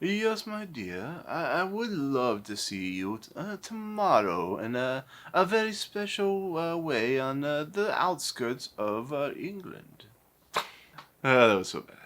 Yes, my dear. I would love to see you tomorrow in a very special way on the outskirts of England. That was so bad.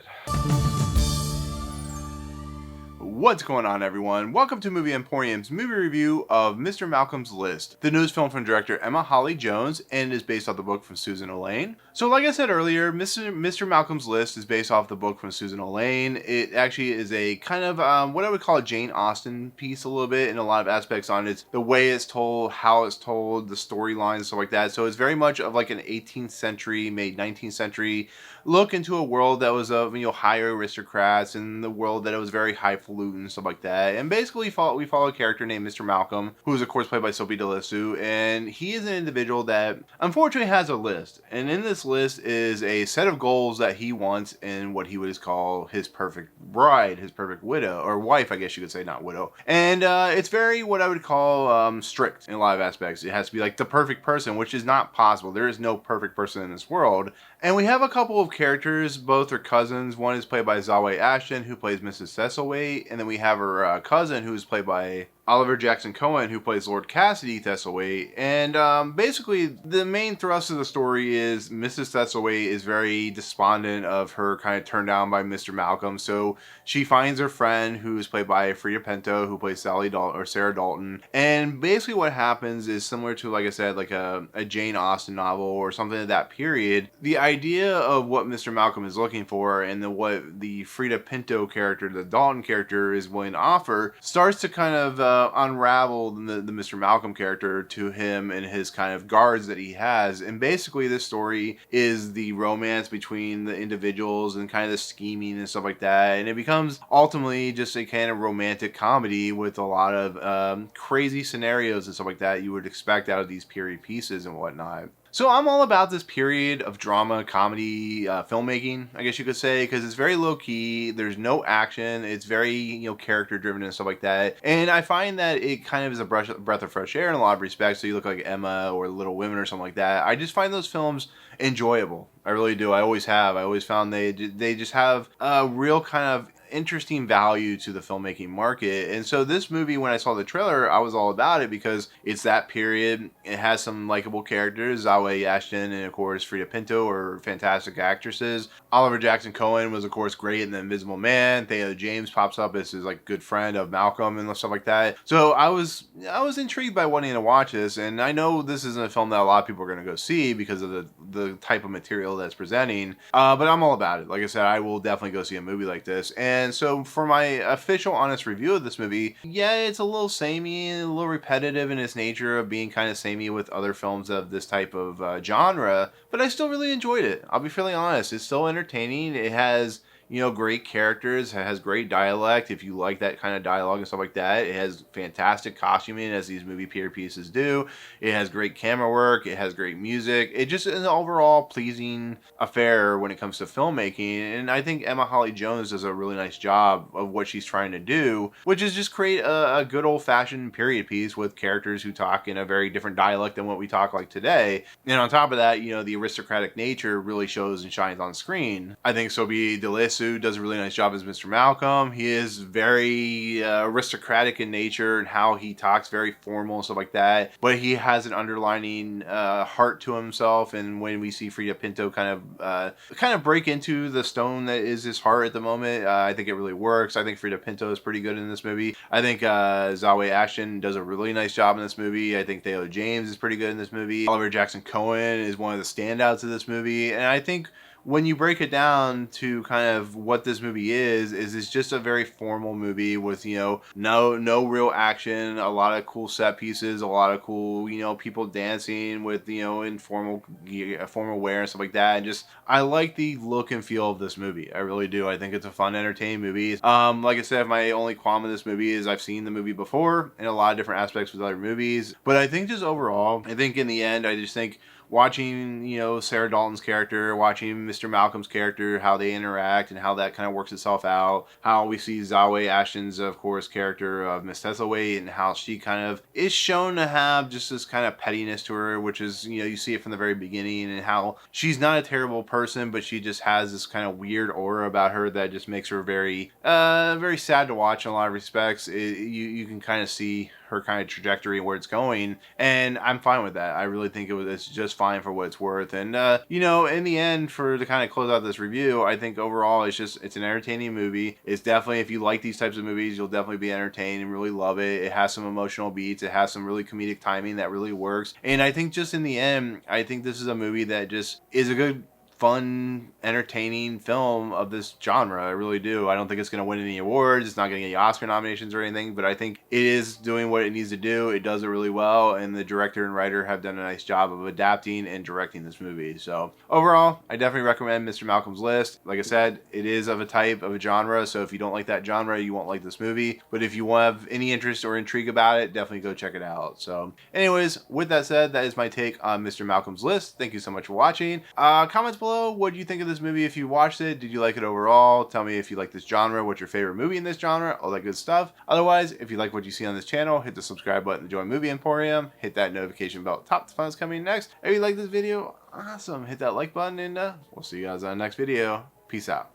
What's going on, everyone? Welcome to Movie Emporium's movie review of Mr. Malcolm's List, the newest film from director Emma Holly Jones, and is based off the book from Susan Olaine. So like I said earlier, Mr. Malcolm's List is based off the book from Susan Olaine. It actually is a kind of what I would call a Jane Austen piece a little bit in a lot of aspects on it. The way it's told, how it's told, the storylines, stuff like that. So it's very much of like an 18th century, maybe 19th century look into a world that was of higher aristocrats and the world that it was very highfalutin and stuff like that. And basically, we follow a character named Mr. Malcom, who is of course played by Sope Dirisu, and he is an individual that unfortunately has a list. And in this list is a set of goals that he wants in what he would call his perfect bride, his perfect widow or wife, I guess you could say, not widow. And it's very what I would call strict in a lot of aspects. It has to be like the perfect person, which is not possible. There is no perfect person in this world. And we have a couple of characters, both are cousins. One is played by Zawe Ashton, who plays Mrs. Thistlewaite, and then we have her cousin, who is played by Oliver Jackson-Cohen, who plays Lord Cassidy Thistlewaite. And basically, the main thrust of the story is Mrs. Thistlewaite is very despondent of her kind of turned down by Mr. Malcolm. So she finds her friend, who is played by Freida Pinto, who plays Sarah Dalton. And basically what happens is similar to, like I said, like a Jane Austen novel or something of that period. The idea of what Mr. Malcolm is looking for and what the Freida Pinto character, the Dalton character, is willing to offer starts to kind of unravel the Mr. Malcolm character to him and his kind of guards that he has. And basically this story is the romance between the individuals and kind of the scheming and stuff like that. And it becomes ultimately just a kind of romantic comedy with a lot of crazy scenarios and stuff like that you would expect out of these period pieces and whatnot. So I'm all about this period of drama, comedy, filmmaking, I guess you could say, because it's very low key. There's no action. It's very, character driven and stuff like that. And I find that it kind of is a breath of fresh air in a lot of respects. So you look like Emma or Little Women or something like that. I just find those films enjoyable. I really do. I always have. I always found they just have a real kind of interesting value to the filmmaking market. And so this movie, when I saw the trailer, I was all about it because it's that period. It has some likable characters. Zawe Ashton and of course Freida Pinto are fantastic actresses. Oliver Jackson-Cohen was of course great in The Invisible Man. Theo James pops up as his like good friend of Malcolm and stuff like that. So I was intrigued by wanting to watch this, and I know this isn't a film that a lot of people are going to go see because of the type of material that's presenting. But I'm all about it. Like I said, I will definitely go see a movie like this. And so for my official honest review of this movie, yeah, it's a little samey, a little repetitive in its nature of being kind of samey with other films of this type of genre, but I still really enjoyed it. I'll be fairly honest. It's still entertaining. It has great characters. It has great dialect if you like that kind of dialogue and stuff like that. It has fantastic costuming, as these movie period pieces do. It has great camera work. It has great music. It just is an overall pleasing affair when it comes to filmmaking. And I think Emma Holly Jones does a really nice job of what she's trying to do, which is just create a good old-fashioned period piece with characters who talk in a very different dialect than what we talk like today. And on top of that, the aristocratic nature really shows and shines on screen. I think Sope Dirisu does a really nice job as Mr. Malcolm. He is very aristocratic in nature and how he talks, very formal and stuff like that. But he has an underlining heart to himself. And when we see Freida Pinto kind of break into the stone that is his heart at the moment, I think it really works. I think Freida Pinto is pretty good in this movie. I think Zawe Ashton does a really nice job in this movie. I think Theo James is pretty good in this movie. Oliver Jackson-Cohen is one of the standouts of this movie. And I think when you break it down to kind of what this movie is it's just a very formal movie with, no real action, a lot of cool set pieces, a lot of cool, people dancing with, in formal wear and stuff like that. And just, I like the look and feel of this movie. I really do. I think it's a fun, entertaining movie. Like I said, my only qualm with this movie is I've seen the movie before in a lot of different aspects with other movies. But I think just overall, I think in the end, I just think watching, you know, Sarah Dalton's character, watching Mr. Malcolm's character, how they interact and how that kind of works itself out. How we see Zawe, Ashton's, of course, character of Miss Tessellwaite, and how she kind of is shown to have just this kind of pettiness to her, which is, you know, you see it from the very beginning, and how she's not a terrible person, but she just has this kind of weird aura about her that just makes her very, very sad to watch in a lot of respects. You can kind of see her kind of trajectory and where it's going, and I'm fine with that. I really think it's just fine for what it's worth. And you know, in the end, for to kind of close out this review, I think overall it's an entertaining movie. It's definitely, if you like these types of movies, you'll definitely be entertained and really love it. It has some emotional beats, it has some really comedic timing that really works, and I think just in the end, I think this is a movie that just is a good, fun, entertaining film of this genre. I really do. I don't think it's going to win any awards. It's not getting any Oscar nominations or anything, but I think it is doing what it needs to do. It does it really well, and the director and writer have done a nice job of adapting and directing this movie. So overall, I definitely recommend Mr. Malcolm's List. Like I said, it is of a type of a genre, so if you don't like that genre, you won't like this movie. But if you have any interest or intrigue about it, definitely go check it out. So anyways, with that said, that is my take on Mr. Malcolm's List. Thank you so much for watching. Comments below, what do you think of this movie if you watched it? Did you like it overall? Tell me if you like this genre, what's your favorite movie in this genre, all that good stuff. Otherwise, if you like what you see on this channel, hit the subscribe button to join Movie Emporium, hit that notification bell at the top to find what's coming next. If you like this video, awesome, hit that like button, and we'll see you guys on the next video. Peace out.